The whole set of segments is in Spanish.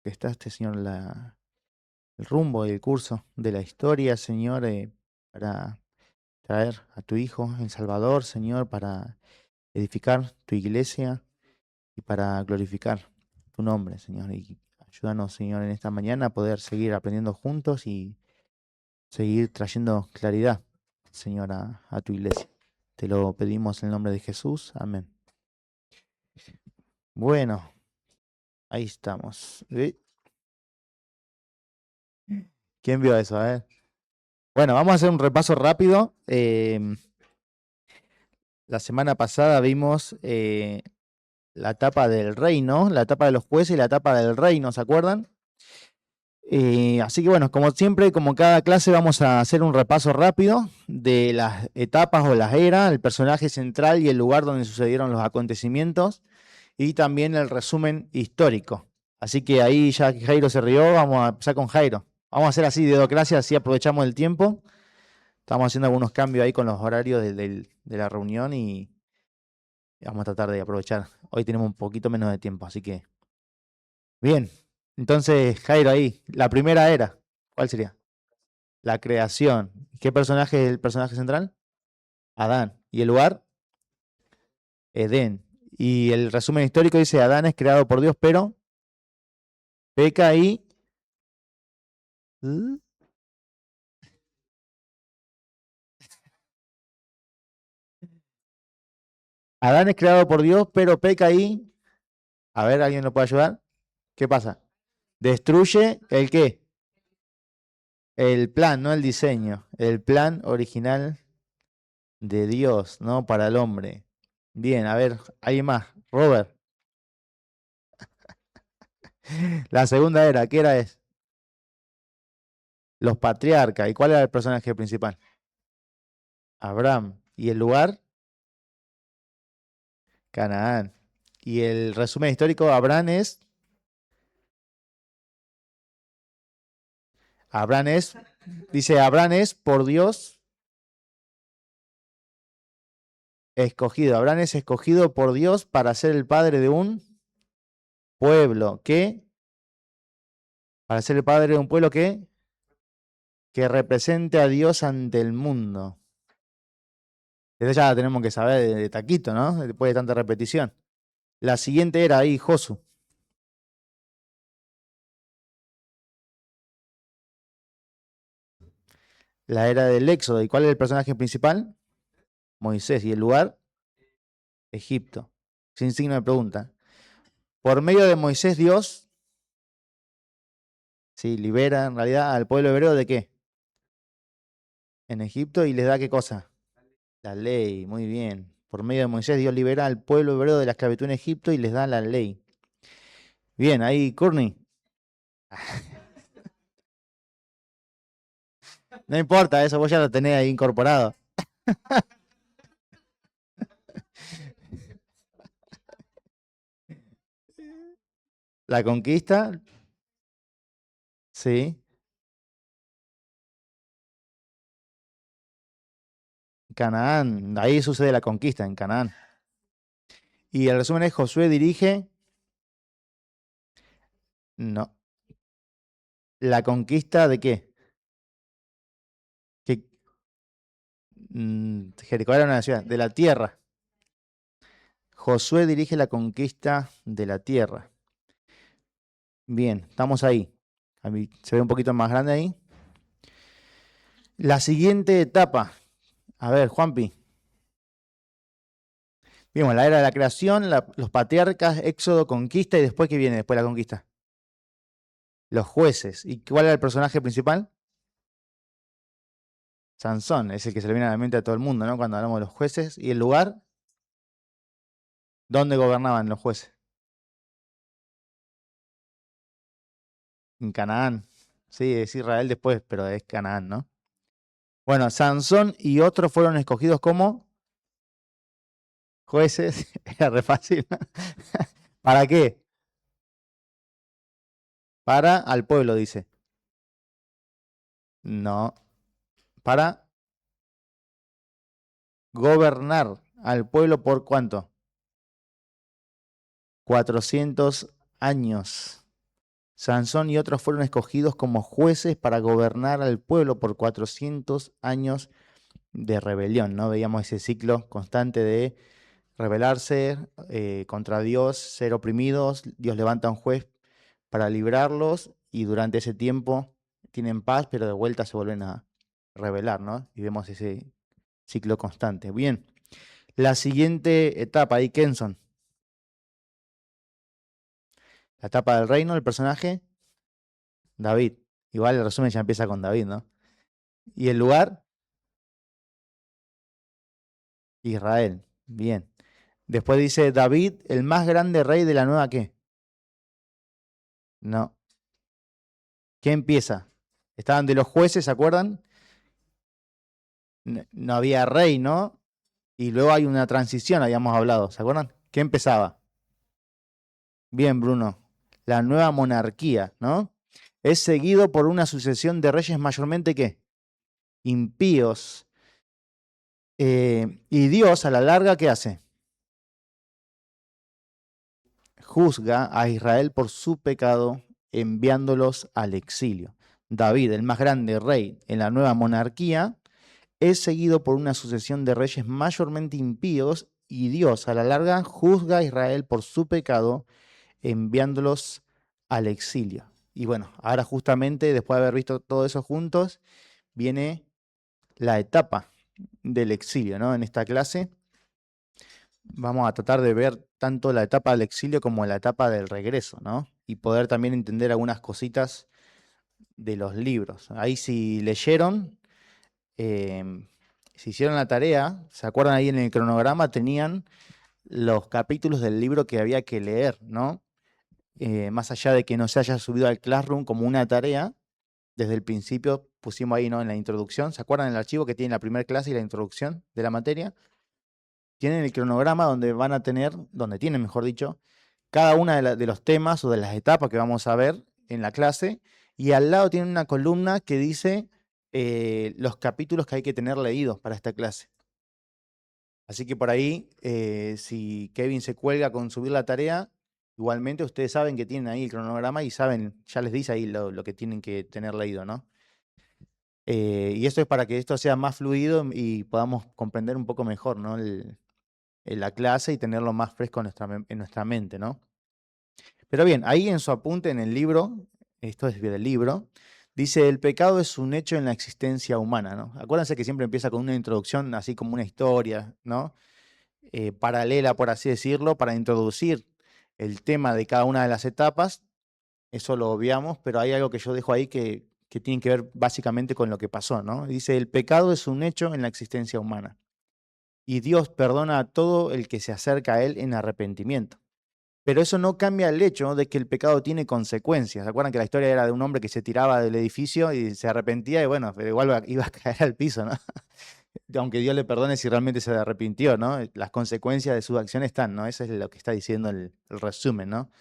orquestaste, Señor, el rumbo y el curso de la historia, Señor, para traer a tu Hijo, el Salvador, Señor, para edificar tu iglesia y para glorificar tu nombre, Señor. Y ayúdanos, Señor, en esta mañana a poder seguir aprendiendo juntos y seguir trayendo claridad, Señor, a tu iglesia. Te lo pedimos en el nombre de Jesús. Amén. Bueno, ahí estamos. ¿Quién vio eso? A ver. Bueno, vamos a hacer un repaso rápido. La semana pasada vimos la etapa del reino, la etapa de los jueces y la etapa del reino, ¿se acuerdan? Así que bueno, como siempre, como cada clase, vamos a hacer un repaso rápido de las etapas o las eras, el personaje central y el lugar donde sucedieron los acontecimientos y también el resumen histórico. Así que ahí ya que Jairo se rió, vamos a empezar con Jairo. Vamos a hacer así dedocracia, así aprovechamos el tiempo. Estamos haciendo algunos cambios ahí con los horarios de la reunión y vamos a tratar de aprovechar. Hoy tenemos un poquito menos de tiempo, así que bien. Entonces, Jairo, ahí, la primera era, ¿cuál sería? La creación. ¿Qué personaje es el personaje central? Adán. ¿Y el lugar? Edén. Y el resumen histórico dice, Adán es creado por Dios, pero peca y... Adán es creado por Dios, pero peca y... A ver, ¿alguien lo puede ayudar? ¿Qué pasa? Destruye el qué? El plan, no el diseño. El plan original de Dios, ¿no? Para el hombre. Bien, a ver, ¿alguien más? Robert. La segunda era, ¿qué era? Es los patriarcas. ¿Y cuál era el personaje principal? Abraham. ¿Y el lugar? Canaán. Y el resumen histórico, Abraham es, dice, Abraham es por Dios escogido. Abraham es escogido por Dios para ser el padre de un pueblo. ¿Qué? Para ser el padre de un pueblo que represente a Dios ante el mundo. Eso ya tenemos que saber de taquito, ¿no? Después de tanta repetición. La siguiente era ahí, Josu. La era del Éxodo. ¿Y cuál es el personaje principal? Moisés. ¿Y el lugar? Egipto. Sin signo de pregunta. Por medio de Moisés, Dios, sí, libera en realidad al pueblo hebreo de qué? En Egipto y les da qué cosa? La ley. Muy bien. Por medio de Moisés, Dios libera al pueblo hebreo de la esclavitud en Egipto y les da la ley. Bien, ahí, Courtney. No importa, eso vos ya lo tenés ahí incorporado. La conquista, sí. Canaán, ahí sucede la conquista, en Canaán. Y el resumen es, Josué dirige, no. ¿La conquista de qué? Que Jericó era una ciudad, de la tierra. Josué dirige la conquista de la tierra. Bien, estamos ahí. A mí se ve un poquito más grande ahí. La siguiente etapa. A ver, Juanpi. Vimos la era de la creación, los patriarcas, éxodo, conquista y después, ¿qué viene después de la conquista? Los jueces. ¿Y cuál era el personaje principal? Sansón, es el que se le viene a la mente a todo el mundo, ¿no? Cuando hablamos de los jueces. ¿Y el lugar? ¿Dónde gobernaban los jueces? En Canaán. Sí, es Israel después, pero es Canaán, ¿no? Bueno, Sansón y otros fueron escogidos como jueces. Era re fácil. ¿Para qué? Para al pueblo, dice. No. Para gobernar al pueblo por cuánto? 400 años. Sansón y otros fueron escogidos como jueces para gobernar al pueblo por 400 años de rebelión, ¿no? Veíamos ese ciclo constante de rebelarse contra Dios, ser oprimidos, Dios levanta un juez para librarlos y durante ese tiempo tienen paz, pero de vuelta se vuelven a rebelar, ¿no? Y vemos ese ciclo constante. Bien, la siguiente etapa, ahí Kenson, la etapa del reino, el personaje, David. Igual el resumen ya empieza con David, ¿no? Y el lugar, Israel. Bien. Después dice David, el más grande rey de la nueva ¿qué? No. ¿Qué empieza? Estaban de los jueces, ¿se acuerdan? No había rey, ¿no? Y luego hay una transición, habíamos hablado, ¿se acuerdan? ¿Qué empezaba? Bien, Bruno. La nueva monarquía, ¿no? Es seguido por una sucesión de reyes mayormente ¿qué? Impíos. Y Dios a la larga, ¿qué hace? Juzga a Israel por su pecado, enviándolos al exilio. David, el más grande rey en la nueva monarquía, es seguido por una sucesión de reyes mayormente impíos y Dios a la larga juzga a Israel por su pecado, enviándolos al exilio. Y bueno, ahora justamente después de haber visto todo eso juntos, viene la etapa del exilio, ¿no? En esta clase vamos a tratar de ver tanto la etapa del exilio como la etapa del regreso, ¿no? Y poder también entender algunas cositas de los libros. Ahí si leyeron, si hicieron la tarea, ¿se acuerdan ahí en el cronograma? Tenían los capítulos del libro que había que leer, ¿no? Más allá de que no se haya subido al Classroom como una tarea, desde el principio pusimos ahí, ¿no? En la introducción, ¿se acuerdan el archivo que tiene la primera clase y la introducción de la materia? Tienen el cronograma donde van a tener, donde tienen, mejor dicho, cada una de los temas o de las etapas que vamos a ver en la clase, y al lado tienen una columna que dice los capítulos que hay que tener leídos para esta clase. Así que por ahí, si Kevin se cuelga con subir la tarea, igualmente ustedes saben que tienen ahí el cronograma y saben, ya les dice ahí lo que tienen que tener leído, ¿no? Y esto es para que esto sea más fluido y podamos comprender un poco mejor, ¿no? La clase y tenerlo más fresco en nuestra mente, ¿no? Pero bien, ahí en su apunte en el libro, esto es del libro, dice, el pecado es un hecho en la existencia humana, ¿no? Acuérdense que siempre empieza con una introducción, así como una historia, ¿no? Paralela, por así decirlo, para introducir el tema de cada una de las etapas. Eso lo obviamos, pero hay algo que yo dejo ahí que tiene que ver básicamente con lo que pasó, ¿no? Dice, el pecado es un hecho en la existencia humana y Dios perdona a todo el que se acerca a Él en arrepentimiento. Pero eso no cambia el hecho de que el pecado tiene consecuencias. ¿Se acuerdan que la historia era de un hombre que se tiraba del edificio y se arrepentía y bueno, pero igual iba a caer al piso, ¿no? Aunque Dios le perdone si realmente se arrepintió, ¿no? Las consecuencias de sus acciones están, ¿no? Eso es lo que está diciendo el resumen, ¿no?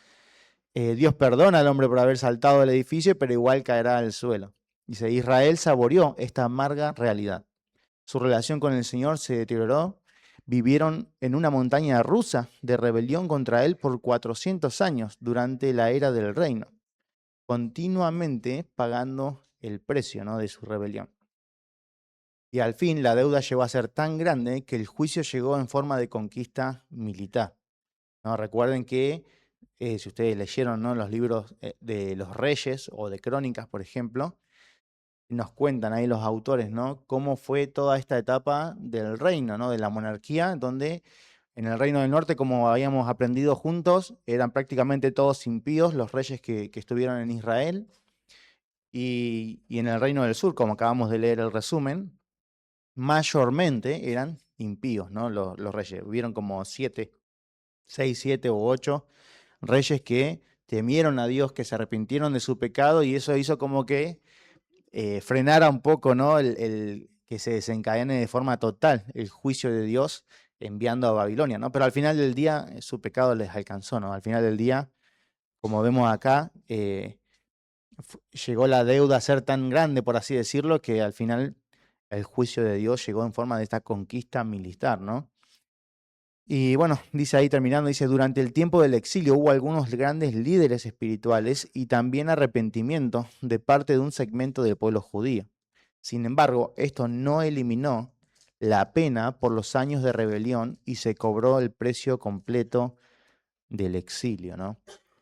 Dios perdona al hombre por haber saltado del edificio, pero igual caerá al suelo. Dice, Israel saboreó esta amarga realidad. Su relación con el Señor se deterioró. Vivieron en una montaña rusa de rebelión contra Él por 400 años durante la era del reino, continuamente pagando el precio, ¿no? De su rebelión. Y al fin la deuda llegó a ser tan grande que el juicio llegó en forma de conquista militar, ¿no? Recuerden que si ustedes leyeron, ¿no? Los libros de los reyes o de crónicas, por ejemplo, nos cuentan ahí los autores, ¿no? Cómo fue toda esta etapa del reino, ¿no? De la monarquía, donde en el reino del norte, como habíamos aprendido juntos, eran prácticamente todos impíos los reyes que estuvieron en Israel. Y en el reino del sur, como acabamos de leer el resumen, mayormente eran impíos, ¿no? Los reyes. Hubieron como 6, 7 u 8 reyes que temieron a Dios, que se arrepintieron de su pecado y eso hizo como que frenara un poco, ¿no? El que se desencadene de forma total el juicio de Dios enviando a Babilonia, ¿no? Pero al final del día su pecado les alcanzó, ¿no? Al final del día, como vemos acá, llegó la deuda a ser tan grande, por así decirlo, que al final el juicio de Dios llegó en forma de esta conquista militar, ¿no? Y bueno, dice ahí terminando, dice, durante el tiempo del exilio hubo algunos grandes líderes espirituales y también arrepentimiento de parte de un segmento del pueblo judío. Sin embargo, esto no eliminó la pena por los años de rebelión y se cobró el precio completo del exilio, ¿no?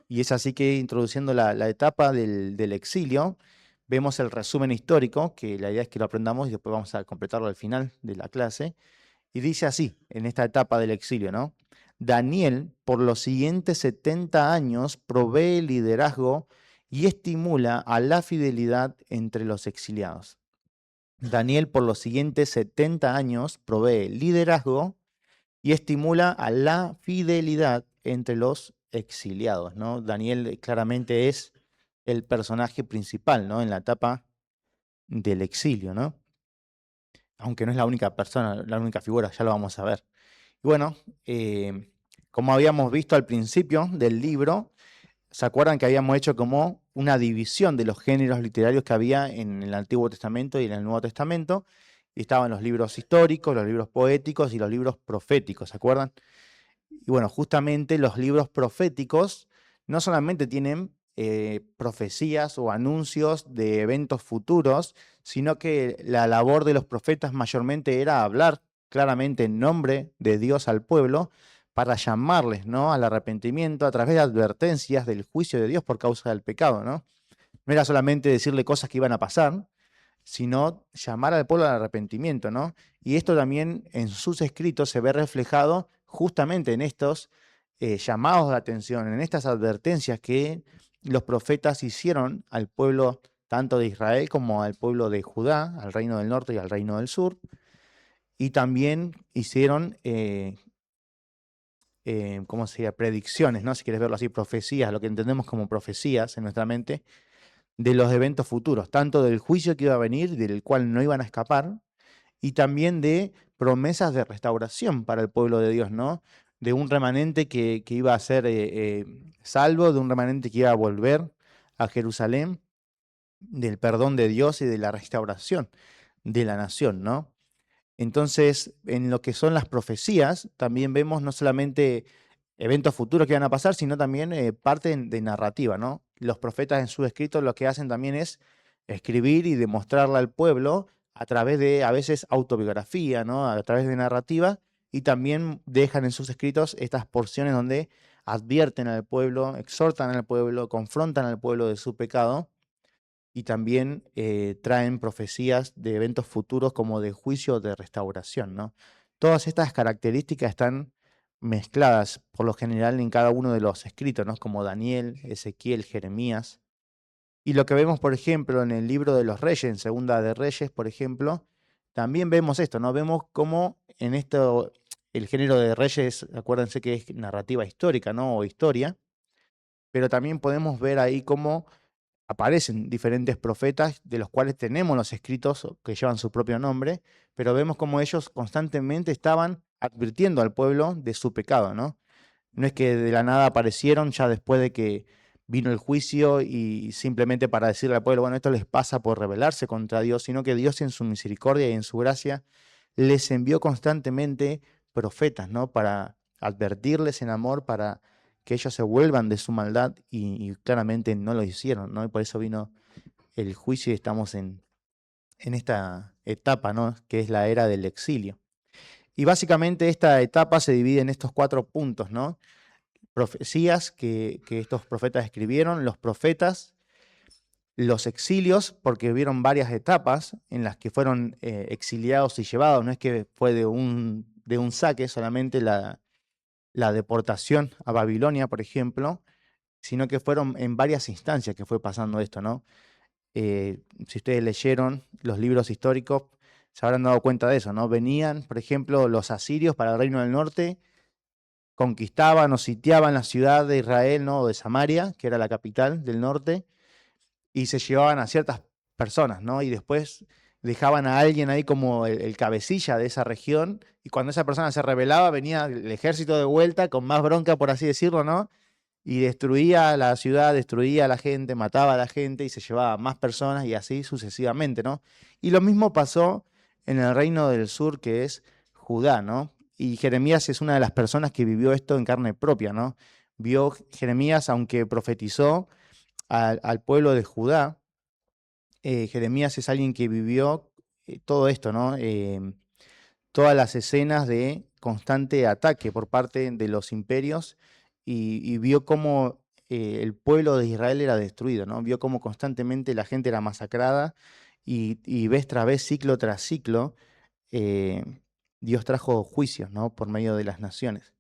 Y es así que introduciendo la etapa del exilio, vemos el resumen histórico, que la idea es que lo aprendamos y después vamos a completarlo al final de la clase. Y dice así, en esta etapa del exilio, ¿no? Daniel, por los siguientes 70 años, provee liderazgo y estimula a la fidelidad entre los exiliados. Daniel, por los siguientes 70 años, provee liderazgo y estimula a la fidelidad entre los exiliados, ¿no? Daniel claramente es el personaje principal, ¿no? En la etapa del exilio, ¿no? Aunque no es la única persona, la única figura, ya lo vamos a ver. Y bueno, como habíamos visto al principio del libro, ¿se acuerdan que habíamos hecho como una división de los géneros literarios que había en el Antiguo Testamento y en el Nuevo Testamento? Y estaban los libros históricos, los libros poéticos y los libros proféticos, ¿se acuerdan? Y bueno, justamente los libros proféticos no solamente tienen profecías o anuncios de eventos futuros, sino que la labor de los profetas mayormente era hablar claramente en nombre de Dios al pueblo para llamarles, ¿no?, al arrepentimiento a través de advertencias del juicio de Dios por causa del pecado, ¿no? No era solamente decirle cosas que iban a pasar, sino llamar al pueblo al arrepentimiento, ¿no? Y esto también en sus escritos se ve reflejado justamente en estos llamados de atención, en estas advertencias que los profetas hicieron al pueblo tanto de Israel como al pueblo de Judá, al reino del norte y al reino del sur, y también hicieron, ¿cómo se llama?, predicciones, ¿no? Si quieres verlo así, profecías, lo que entendemos como profecías en nuestra mente, de los eventos futuros, tanto del juicio que iba a venir, del cual no iban a escapar, y también de promesas de restauración para el pueblo de Dios, ¿no? De un remanente que iba a ser salvo, de un remanente que iba a volver a Jerusalén, del perdón de Dios y de la restauración de la nación, ¿no? Entonces, en lo que son las profecías, también vemos no solamente eventos futuros que van a pasar, sino también parte de narrativa, ¿no? Los profetas en sus escritos lo que hacen también es escribir y demostrarle al pueblo a través de, a veces, autobiografía, ¿no? A través de narrativa, y también dejan en sus escritos estas porciones donde advierten al pueblo, exhortan al pueblo, confrontan al pueblo de su pecado, y también traen profecías de eventos futuros como de juicio o de restauración, ¿no? Todas estas características están mezcladas por lo general en cada uno de los escritos, ¿no? Como Daniel, Ezequiel, Jeremías. Y lo que vemos, por ejemplo, en el libro de los Reyes, en Segunda de Reyes, por ejemplo, también vemos esto, ¿no? Vemos cómo en esto, el género de Reyes, acuérdense que es narrativa histórica, ¿no? O historia, pero también podemos ver ahí cómo aparecen diferentes profetas de los cuales tenemos los escritos que llevan su propio nombre, pero vemos cómo ellos constantemente estaban advirtiendo al pueblo de su pecado, ¿no? No es que de la nada aparecieron ya después de que vino el juicio y simplemente para decirle al pueblo, bueno, esto les pasa por rebelarse contra Dios, sino que Dios en su misericordia y en su gracia les envió constantemente profetas, ¿no? Para advertirles en amor, para que ellos se vuelvan de su maldad y claramente no lo hicieron, ¿no? Y por eso vino el juicio y estamos en esta etapa, ¿no? Que es la era del exilio. Y básicamente esta etapa se divide en estos 4 puntos, ¿no? Profecías que estos profetas escribieron, los profetas, los exilios, porque hubieron varias etapas en las que fueron exiliados y llevados, no es que fue de un saque solamente la deportación a Babilonia, por ejemplo, sino que fueron en varias instancias que fue pasando esto, ¿no? Si ustedes leyeron los libros históricos, se habrán dado cuenta de eso, ¿no? Venían, por ejemplo, los asirios para el Reino del Norte, conquistaban o sitiaban la ciudad de Israel, ¿no? O de Samaria, que era la capital del norte, y se llevaban a ciertas personas, ¿no? Y después dejaban a alguien ahí como el cabecilla de esa región, y cuando esa persona se rebelaba, venía el ejército de vuelta con más bronca, por así decirlo, ¿no? Y destruía la ciudad, destruía a la gente, mataba a la gente y se llevaba a más personas y así sucesivamente, ¿no? Y lo mismo pasó en el reino del sur, que es Judá, ¿no? y Jeremías es una de las personas que vivió esto en carne propia, ¿no? Vio Jeremías, aunque profetizó al pueblo de Judá, Jeremías es alguien que vivió todo esto, ¿no? Todas las escenas de constante ataque por parte de los imperios y vio cómo el pueblo de Israel era destruido, ¿no? Vio cómo constantemente la gente era masacrada y vez tras vez, ciclo tras ciclo, eh, Dios trajo juicios, ¿no? Por medio de las naciones.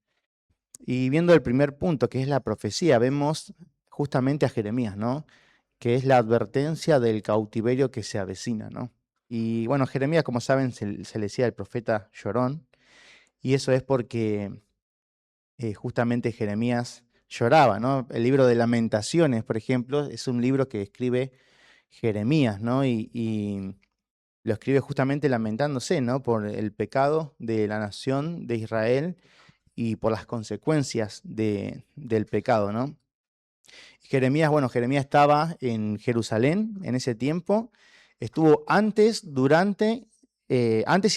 Y viendo el primer punto, que es la profecía, vemos justamente a Jeremías, ¿no? Que es la advertencia del cautiverio que se avecina, ¿no? Y bueno, Jeremías, como saben, se le decía el profeta llorón, y eso es porque justamente Jeremías lloraba, ¿no? El libro de Lamentaciones, por ejemplo, es un libro que escribe Jeremías, ¿no? Y lo escribe justamente lamentándose, ¿no? Por el pecado de la nación de Israel y por las consecuencias del pecado, ¿no? Jeremías, bueno, Jeremías estaba en Jerusalén en ese tiempo, estuvo antes y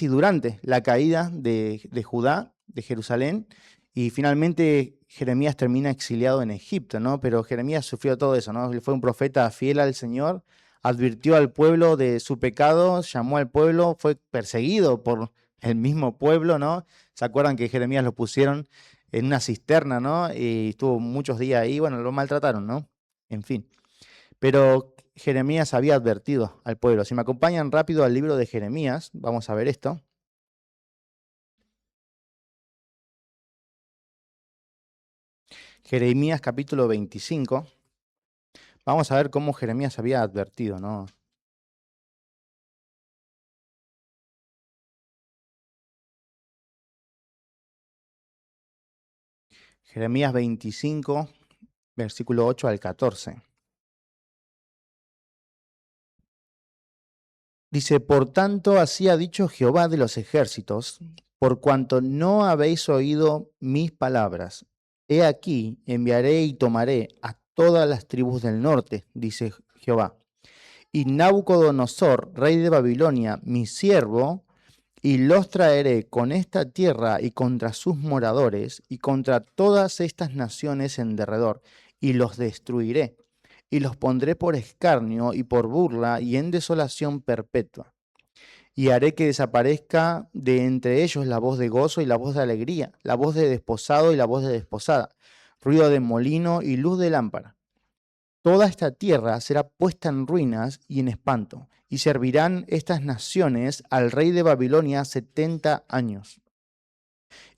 durante la caída de Judá, de Jerusalén, y finalmente Jeremías termina exiliado en Egipto, ¿no? Pero Jeremías sufrió todo eso, ¿no? Él fue un profeta fiel al Señor, advirtió al pueblo de su pecado, llamó al pueblo, fue perseguido por el mismo pueblo, ¿no? ¿Se acuerdan que Jeremías lo pusieron en una cisterna, ¿no? Y estuvo muchos días ahí, bueno, lo maltrataron, ¿no? En fin. Pero Jeremías había advertido al pueblo. Si me acompañan rápido al libro de Jeremías, vamos a ver esto. Jeremías capítulo 25. Vamos a ver cómo Jeremías había advertido, ¿no? Jeremías 25, versículo 8 al 14. Dice, por tanto, así ha dicho Jehová de los ejércitos, por cuanto no habéis oído mis palabras. He aquí, enviaré y tomaré a todas las tribus del norte, dice Jehová. Y Nabucodonosor, rey de Babilonia, mi siervo, y los traeré con esta tierra y contra sus moradores y contra todas estas naciones en derredor, y los destruiré, y los pondré por escarnio y por burla y en desolación perpetua. Y haré que desaparezca de entre ellos la voz de gozo y la voz de alegría, la voz de desposado y la voz de desposada, ruido de molino y luz de lámpara. Toda esta tierra será puesta en ruinas y en espanto, y servirán estas naciones al rey de Babilonia 70 años.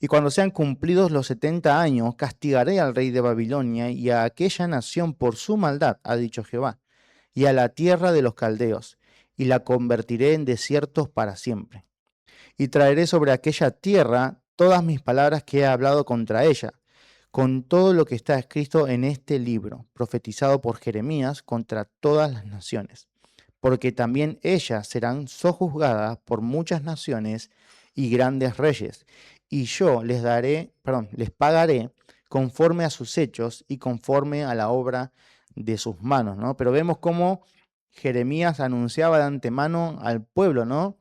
Y cuando sean cumplidos los 70 años, castigaré al rey de Babilonia y a aquella nación por su maldad, ha dicho Jehová, y a la tierra de los caldeos, y la convertiré en desiertos para siempre. Y traeré sobre aquella tierra todas mis palabras que he hablado contra ella, con todo lo que está escrito en este libro, profetizado por Jeremías contra todas las naciones, porque también ellas serán sojuzgadas por muchas naciones y grandes reyes, y yo les pagaré conforme a sus hechos y conforme a la obra de sus manos, ¿no? Pero vemos cómo Jeremías anunciaba de antemano al pueblo, ¿no?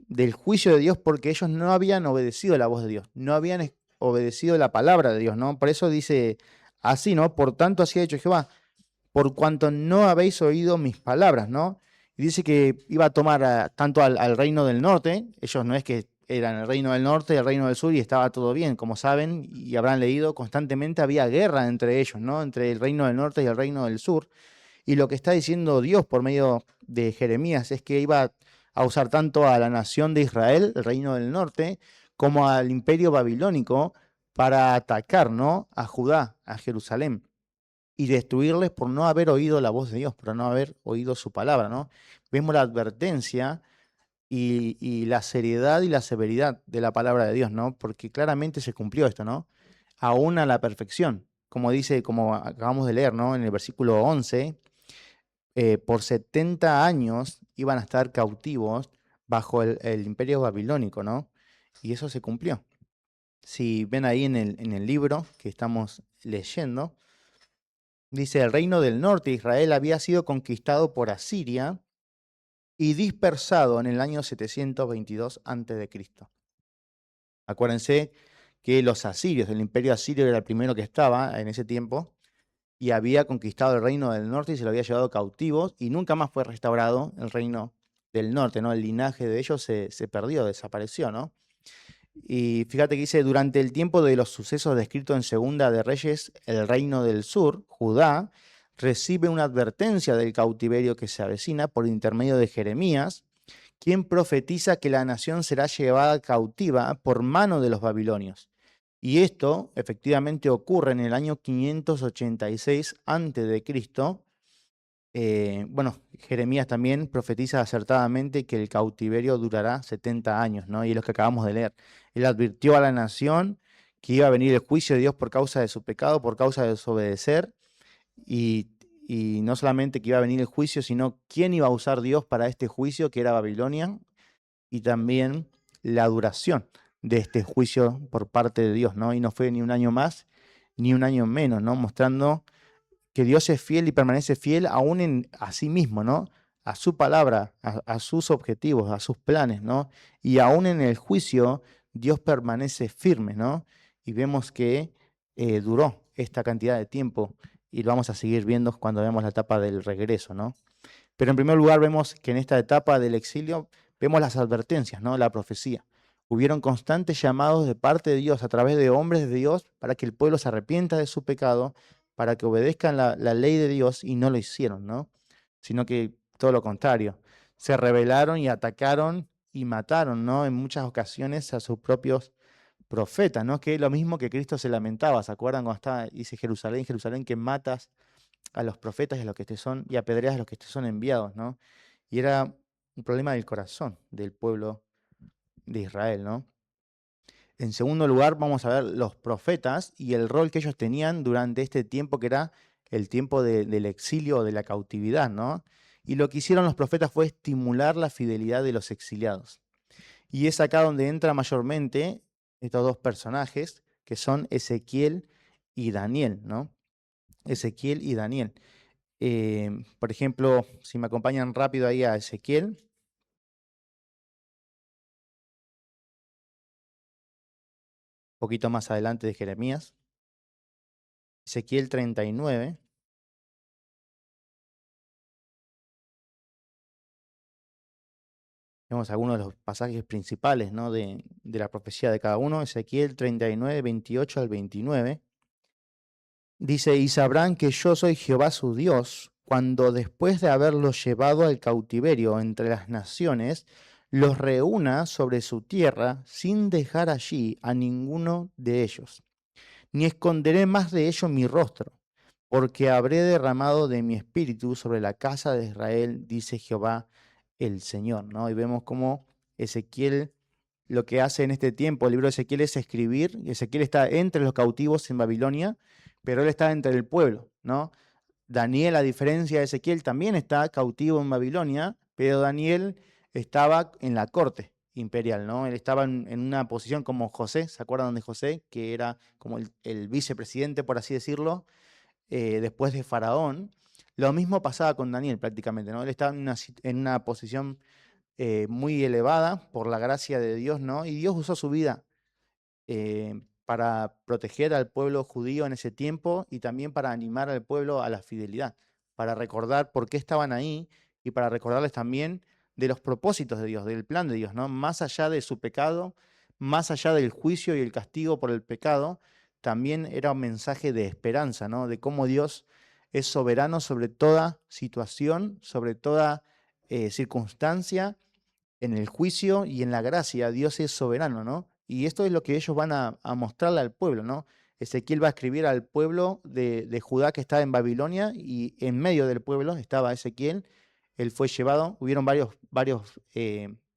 Del juicio de Dios porque ellos no habían obedecido la voz de Dios, no habían obedecido la palabra de Dios, ¿no? Por eso dice así, ¿no? Por tanto, así ha dicho Jehová, por cuanto no habéis oído mis palabras, ¿no? Y dice que iba a tomar tanto al reino del norte, ellos no es que eran el reino del norte y el reino del sur y estaba todo bien, como saben y habrán leído, constantemente había guerra entre ellos, ¿no? Entre el reino del norte y el reino del sur. Y lo que está diciendo Dios por medio de Jeremías es que iba a usar tanto a la nación de Israel, el reino del norte, como al imperio babilónico para atacar, ¿no? A Judá, a Jerusalén, y destruirles por no haber oído la voz de Dios, por no haber oído su palabra, ¿no? Vemos la advertencia y la seriedad y la severidad de la palabra de Dios, ¿no? Porque claramente se cumplió esto, ¿no? Aún a la perfección, como dice, como acabamos de leer, ¿no? En el versículo 11, por 70 años iban a estar cautivos bajo el imperio babilónico, ¿no? Y eso se cumplió. Si ven ahí en el libro que estamos leyendo, dice, el reino del norte de Israel había sido conquistado por Asiria y dispersado en el año 722 a.C. Acuérdense que los asirios, el imperio asirio era el primero que estaba en ese tiempo y había conquistado el reino del norte y se lo había llevado cautivos y nunca más fue restaurado el reino del norte, ¿no? El linaje de ellos se perdió, desapareció, ¿no? Y fíjate que dice, durante el tiempo de los sucesos descritos en Segunda de Reyes, el reino del sur, Judá, recibe una advertencia del cautiverio que se avecina por intermedio de Jeremías, quien profetiza que la nación será llevada cautiva por mano de los babilonios. Y esto efectivamente ocurre en el año 586 a.C. Bueno, Jeremías también profetiza acertadamente que el cautiverio durará 70 años, ¿no? Y es lo que acabamos de leer. Él advirtió a la nación que iba a venir el juicio de Dios por causa de su pecado, por causa de desobedecer, y, y no solamente que iba a venir el juicio, sino quién iba a usar Dios para este juicio, que era Babilonia, y también la duración de este juicio por parte de Dios, ¿no? Y no fue ni un año más ni un año menos, ¿no? Mostrando que Dios es fiel y permanece fiel aún a sí mismo, ¿no? A su palabra, a sus objetivos, a sus planes, ¿no? Y aún en el juicio, Dios permanece firme, ¿no? Y vemos que duró esta cantidad de tiempo y lo vamos a seguir viendo cuando veamos la etapa del regreso, ¿no? Pero en primer lugar vemos que en esta etapa del exilio vemos las advertencias, ¿no? La profecía. Hubieron constantes llamados de parte de Dios a través de hombres de Dios para que el pueblo se arrepienta de su pecado, para que obedezcan la ley de Dios y no lo hicieron, ¿no? Sino que todo lo contrario. Se rebelaron y atacaron y mataron, ¿no? En muchas ocasiones a sus propios profetas, ¿no? Que es lo mismo que Cristo se lamentaba, ¿se acuerdan cuando estaba, dice Jerusalén, Jerusalén, que matas a los profetas y a los que te son, y apedreas a los que te son enviados, ¿no? Y era un problema del corazón del pueblo de Israel, ¿no? En segundo lugar, vamos a ver los profetas y el rol que ellos tenían durante este tiempo que era el tiempo del exilio o de la cautividad, ¿no? Y lo que hicieron los profetas fue estimular la fidelidad de los exiliados. Y es acá donde entra mayormente estos dos personajes, que son Ezequiel y Daniel, ¿no? Ezequiel y Daniel. Por ejemplo, si me acompañan rápido ahí a Ezequiel, un poquito más adelante de Jeremías, Ezequiel 39, vemos algunos de los pasajes principales, ¿no? de la profecía de cada uno, Ezequiel 39, 28 al 29. Dice, y sabrán que yo soy Jehová su Dios, cuando después de haberlos llevado al cautiverio entre las naciones, los reúna sobre su tierra sin dejar allí a ninguno de ellos. Ni esconderé más de ello mi rostro, porque habré derramado de mi espíritu sobre la casa de Israel, dice Jehová el Señor, ¿no? Y vemos cómo Ezequiel lo que hace en este tiempo, el libro de Ezequiel es escribir, Ezequiel está entre los cautivos en Babilonia, pero él está entre el pueblo, ¿no? Daniel, a diferencia de Ezequiel, también está cautivo en Babilonia, pero Daniel estaba en la corte imperial, ¿no? Él estaba en una posición como José, ¿se acuerdan de José? Que era como el vicepresidente, por así decirlo, después de Faraón. Lo mismo pasaba con Daniel prácticamente, ¿no? Él estaba en una posición muy elevada por la gracia de Dios, ¿no? Y Dios usó su vida para proteger al pueblo judío en ese tiempo y también para animar al pueblo a la fidelidad, para recordar por qué estaban ahí y para recordarles también de los propósitos de Dios, del plan de Dios, ¿no? Más allá de su pecado, más allá del juicio y el castigo por el pecado, también era un mensaje de esperanza, ¿no? De cómo Dios es soberano sobre toda situación, sobre toda circunstancia en el juicio y en la gracia, Dios es soberano, ¿no? Y esto es lo que ellos van a mostrarle al pueblo, ¿no? Ezequiel va a escribir al pueblo de Judá que está en Babilonia y en medio del pueblo estaba Ezequiel. Él fue llevado, hubieron varios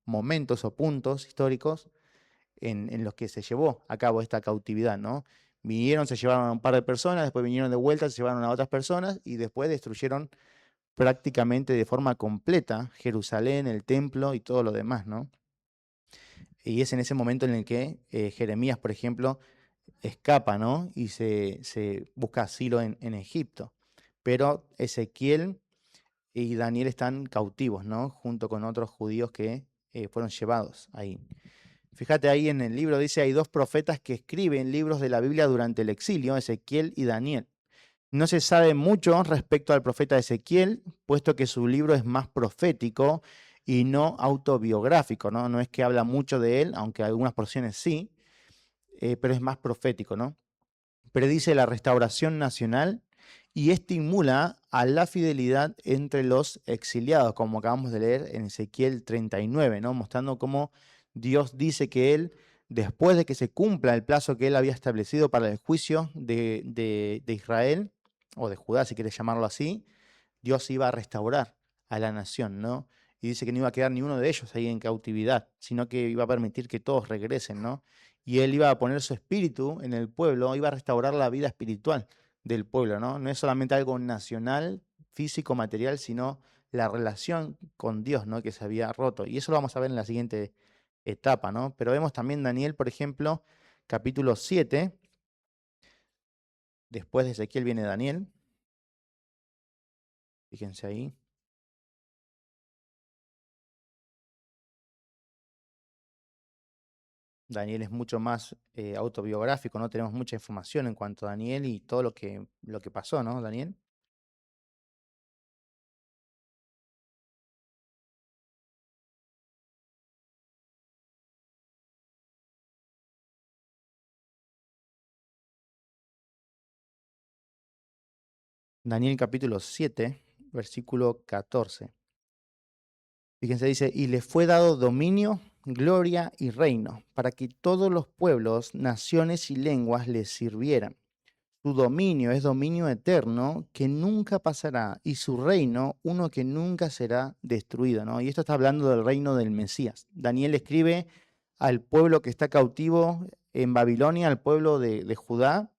momentos o puntos históricos en los que se llevó a cabo esta cautividad, ¿no? Vinieron, se llevaron a un par de personas, después vinieron de vuelta, se llevaron a otras personas y después destruyeron prácticamente de forma completa Jerusalén, el templo y todo lo demás, ¿no? Y es en ese momento en el que Jeremías, por ejemplo, escapa, ¿no? Y se busca asilo en Egipto. Pero Ezequiel y Daniel están cautivos, ¿no? Junto con otros judíos que fueron llevados ahí. Fíjate ahí en el libro, dice, hay dos profetas que escriben libros de la Biblia durante el exilio, Ezequiel y Daniel. No se sabe mucho respecto al profeta Ezequiel, puesto que su libro es más profético y no autobiográfico, ¿no? No es que habla mucho de él, aunque algunas porciones sí, pero es más profético, ¿no? Predice la restauración nacional y estimula a la fidelidad entre los exiliados, como acabamos de leer en Ezequiel 39, ¿no? Mostrando cómo Dios dice que Él, después de que se cumpla el plazo que Él había establecido para el juicio de Israel, o de Judá, si quieres llamarlo así, Dios iba a restaurar a la nación, ¿no? Y dice que no iba a quedar ni uno de ellos ahí en cautividad, sino que iba a permitir que todos regresen, ¿no? Y él iba a poner su espíritu en el pueblo, iba a restaurar la vida espiritual del pueblo, ¿no? No es solamente algo nacional, físico, material, sino la relación con Dios, ¿no? Que se había roto. Y eso lo vamos a ver en la siguiente etapa, ¿no? Pero vemos también Daniel, por ejemplo, capítulo 7, después de Ezequiel viene Daniel, fíjense ahí. Daniel es mucho más autobiográfico, ¿no? Tenemos mucha información en cuanto a Daniel y todo lo que pasó, ¿no, Daniel? Daniel capítulo 7, versículo 14. Fíjense, dice, y le fue dado dominio, gloria y reino, para que todos los pueblos, naciones y lenguas le sirvieran. Su dominio es dominio eterno que nunca pasará y su reino uno que nunca será destruido, ¿no? Y esto está hablando del reino del Mesías. Daniel escribe al pueblo que está cautivo en Babilonia, al pueblo de Judá,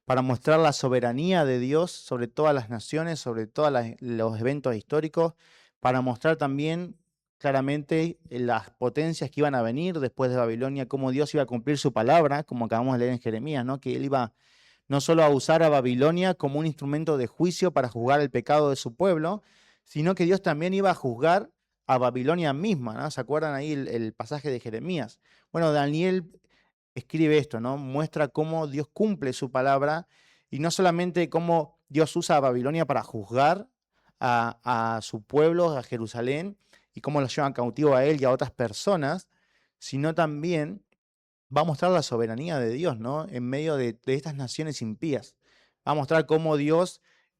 para mostrar la soberanía de Dios sobre todas las naciones, sobre todos los eventos históricos, para mostrar también claramente las potencias que iban a venir después de Babilonia, cómo Dios iba a cumplir su palabra, como acabamos de leer en Jeremías, ¿no? Que él iba no solo a usar a Babilonia como un instrumento de juicio para juzgar el pecado de su pueblo, sino que Dios también iba a juzgar a Babilonia misma, ¿no? ¿Se acuerdan ahí el pasaje de Jeremías? Bueno, Daniel escribe esto, ¿no? Muestra cómo Dios cumple su palabra y no solamente cómo Dios usa a Babilonia para juzgar a su pueblo, a Jerusalén, y cómo los llevan cautivo a él y a otras personas, sino también va a mostrar la soberanía de Dios, ¿no? En medio de estas naciones impías. Va a mostrar cómo Dios,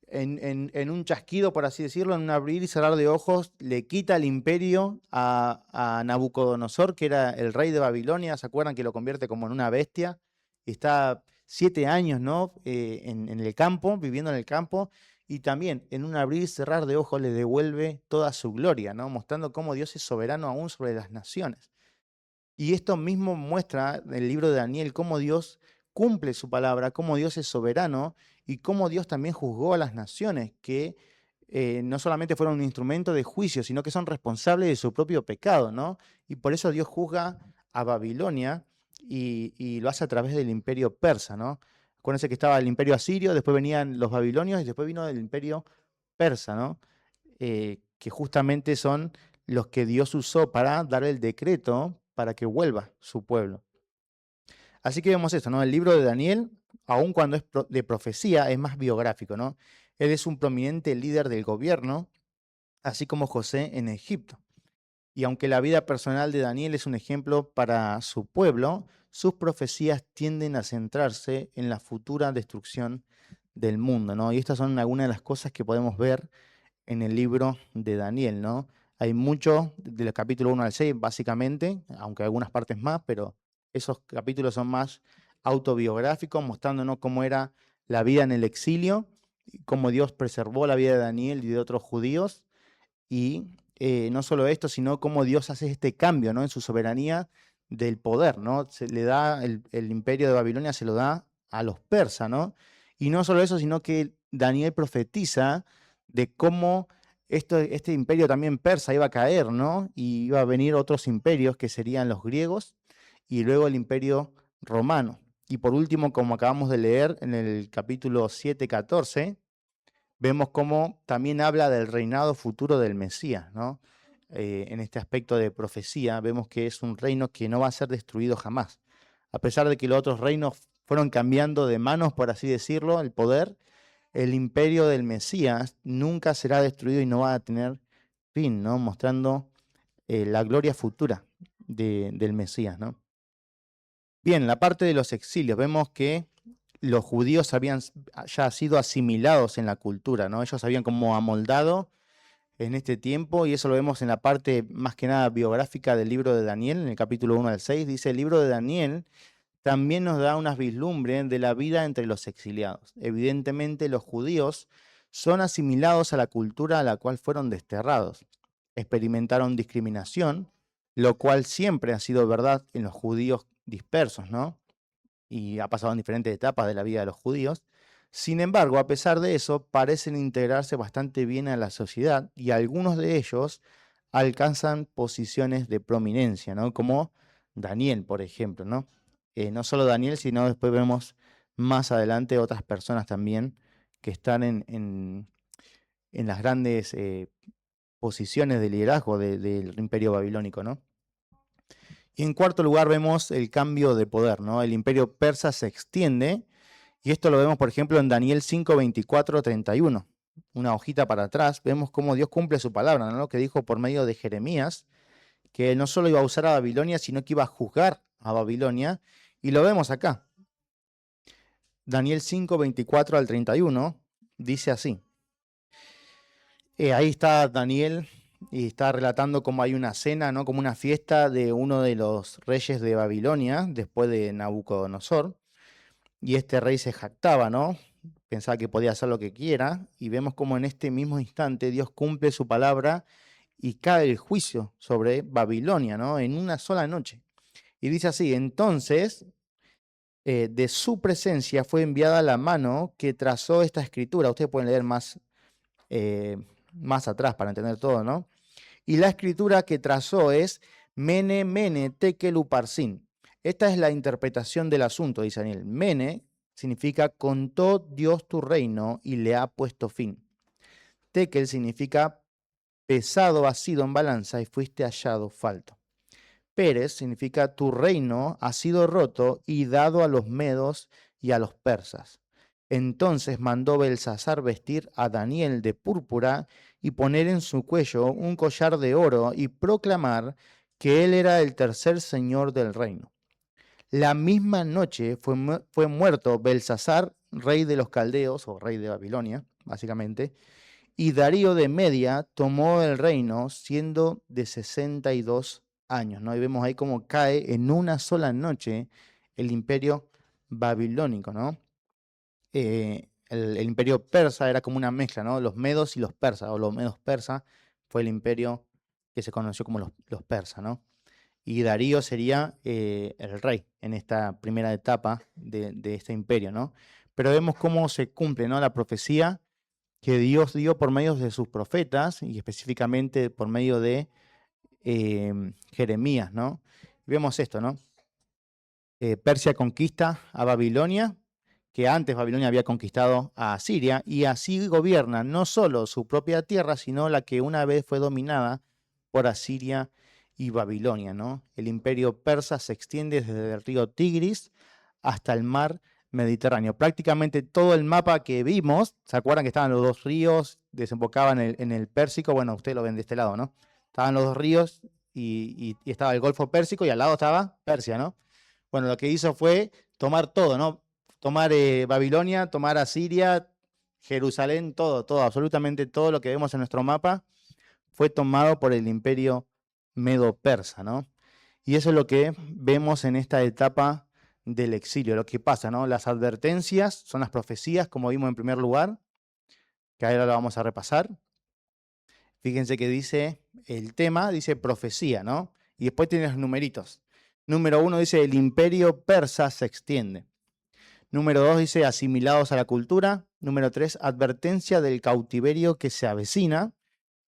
en un chasquido, por así decirlo, en un abrir y cerrar de ojos, le quita el imperio a Nabucodonosor, que era el rey de Babilonia. ¿Se acuerdan que lo convierte como en una bestia? Está 7 años, ¿no? En el campo, viviendo en el campo. Y también en un abrir y cerrar de ojos le devuelve toda su gloria, ¿no? Mostrando cómo Dios es soberano aún sobre las naciones. Y esto mismo muestra en el libro de Daniel cómo Dios cumple su palabra, cómo Dios es soberano y cómo Dios también juzgó a las naciones que no solamente fueron un instrumento de juicio, sino que son responsables de su propio pecado, ¿no? Y por eso Dios juzga a Babilonia y lo hace a través del imperio persa, ¿no? Acuérdense que estaba el imperio asirio, después venían los babilonios y después vino el imperio persa, ¿no? Que justamente son los que Dios usó para dar el decreto para que vuelva su pueblo. Así que vemos esto, ¿no? El libro de Daniel, aun cuando es de profecía, es más biográfico, ¿no? Él es un prominente líder del gobierno, así como José en Egipto. Y aunque la vida personal de Daniel es un ejemplo para su pueblo, sus profecías tienden a centrarse en la futura destrucción del mundo, ¿no? Y estas son algunas de las cosas que podemos ver en el libro de Daniel, ¿no? Hay mucho del capítulo 1 al 6, básicamente, aunque algunas partes más, pero esos capítulos son más autobiográficos, mostrándonos cómo era la vida en el exilio, cómo Dios preservó la vida de Daniel y de otros judíos, y no solo esto, sino cómo Dios hace este cambio, ¿no? En su soberanía del poder, ¿no? Se le da el imperio de Babilonia, se lo da a los persas, ¿no? Y no solo eso, sino que Daniel profetiza de cómo este imperio también persa iba a caer, ¿no? Y iba a venir otros imperios que serían los griegos y luego el imperio romano. Y por último, como acabamos de leer en el capítulo 7:14, vemos cómo también habla del reinado futuro del Mesías, ¿no? en este aspecto de profecía, vemos que es un reino que no va a ser destruido jamás. A pesar de que los otros reinos fueron cambiando de manos, por así decirlo, el poder, el imperio del Mesías nunca será destruido y no va a tener fin, ¿no? Mostrando la gloria futura del Mesías, ¿no? Bien, la parte de los exilios, vemos que los judíos habían ya sido asimilados en la cultura, ¿no? Ellos habían como amoldado en este tiempo, y eso lo vemos en la parte más que nada biográfica del libro de Daniel, en el capítulo 1 al 6, dice: el libro de Daniel también nos da unas vislumbres de la vida entre los exiliados. Evidentemente, los judíos son asimilados a la cultura a la cual fueron desterrados. Experimentaron discriminación, lo cual siempre ha sido verdad en los judíos dispersos, ¿no? Y ha pasado en diferentes etapas de la vida de los judíos. Sin embargo, a pesar de eso, parecen integrarse bastante bien a la sociedad, y algunos de ellos alcanzan posiciones de prominencia, ¿no? Como Daniel, por ejemplo, ¿no? No solo Daniel, sino después vemos más adelante otras personas también que están en las grandes posiciones de liderazgo del imperio babilónico, ¿no? Y en cuarto lugar vemos el cambio de poder, ¿no? El imperio persa se extiende, y esto lo vemos, por ejemplo, en Daniel 5, 24, 31. Una hojita para atrás, vemos cómo Dios cumple su palabra, ¿no? Lo que dijo por medio de Jeremías, que no solo iba a usar a Babilonia, sino que iba a juzgar a Babilonia, y lo vemos acá. Daniel 5, 24 al 31, dice así. Ahí está Daniel y está relatando cómo hay una cena, ¿no? Como una fiesta de uno de los reyes de Babilonia, después de Nabucodonosor. Y este rey se jactaba, ¿no? Pensaba que podía hacer lo que quiera. Y vemos cómo en este mismo instante Dios cumple su palabra y cae el juicio sobre Babilonia, ¿no? En una sola noche. Y dice así: entonces, de su presencia fue enviada la mano que trazó esta escritura. Ustedes pueden leer eh, más atrás para entender todo, ¿no? Y la escritura que trazó es Mene, Mene, Tekel, Uparsin. Esta es la interpretación del asunto, dice Daniel. Mene significa: contó Dios tu reino y le ha puesto fin. Tekel significa: pesado has sido en balanza y fuiste hallado falto. Pérez significa: tu reino ha sido roto y dado a los medos y a los persas. Entonces mandó Belsasar vestir a Daniel de púrpura y poner en su cuello un collar de oro y proclamar que él era el tercer señor del reino. La misma noche fue muerto Belsasar, rey de los caldeos, o rey de Babilonia, básicamente, y Darío de Media tomó el reino siendo de 62 años, ¿no? Y vemos ahí cómo cae en una sola noche el imperio babilónico, ¿no? El imperio persa era como una mezcla, ¿no? Los medos y los persas, o los medos persas, fue el imperio que se conoció como los persas, ¿no? Y Darío sería el rey en esta primera etapa de este imperio, ¿no? Pero vemos cómo se cumple, ¿no? La profecía que Dios dio por medio de sus profetas, y específicamente por medio de Jeremías, ¿no? Vemos esto, ¿no? Persia conquista a Babilonia, que antes Babilonia había conquistado a Asiria, y así gobierna no solo su propia tierra, sino la que una vez fue dominada por Asiria y Babilonia, ¿no? El imperio persa se extiende desde el río Tigris hasta el mar Mediterráneo. Prácticamente todo el mapa que vimos, ¿se acuerdan que estaban los dos ríos, desembocaban en el Pérsico? Bueno, ustedes lo ven de este lado, ¿no? Estaban los dos ríos y estaba el Golfo Pérsico, y al lado estaba Persia, ¿no? Bueno, lo que hizo fue tomar todo, ¿no? Tomar Babilonia, tomar Asiria, Jerusalén, todo, absolutamente todo lo que vemos en nuestro mapa fue tomado por el imperio medo-persa, ¿no? Y eso es lo que vemos en esta etapa del exilio, lo que pasa, ¿no? Las advertencias son las profecías, como vimos en primer lugar, que ahora lo vamos a repasar. Fíjense que dice el tema, dice profecía, ¿no? Y después tiene los numeritos. Número 1 dice: el imperio persa se extiende. Número 2 dice: asimilados a la cultura. Número 3, advertencia del cautiverio que se avecina.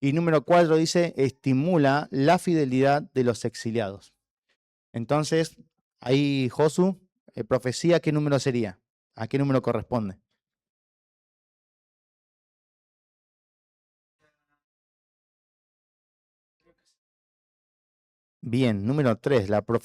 Y número 4 dice: estimula la fidelidad de los exiliados. Entonces, ahí Josu, profecía, ¿qué número sería? ¿A qué número corresponde? Bien, número 3, la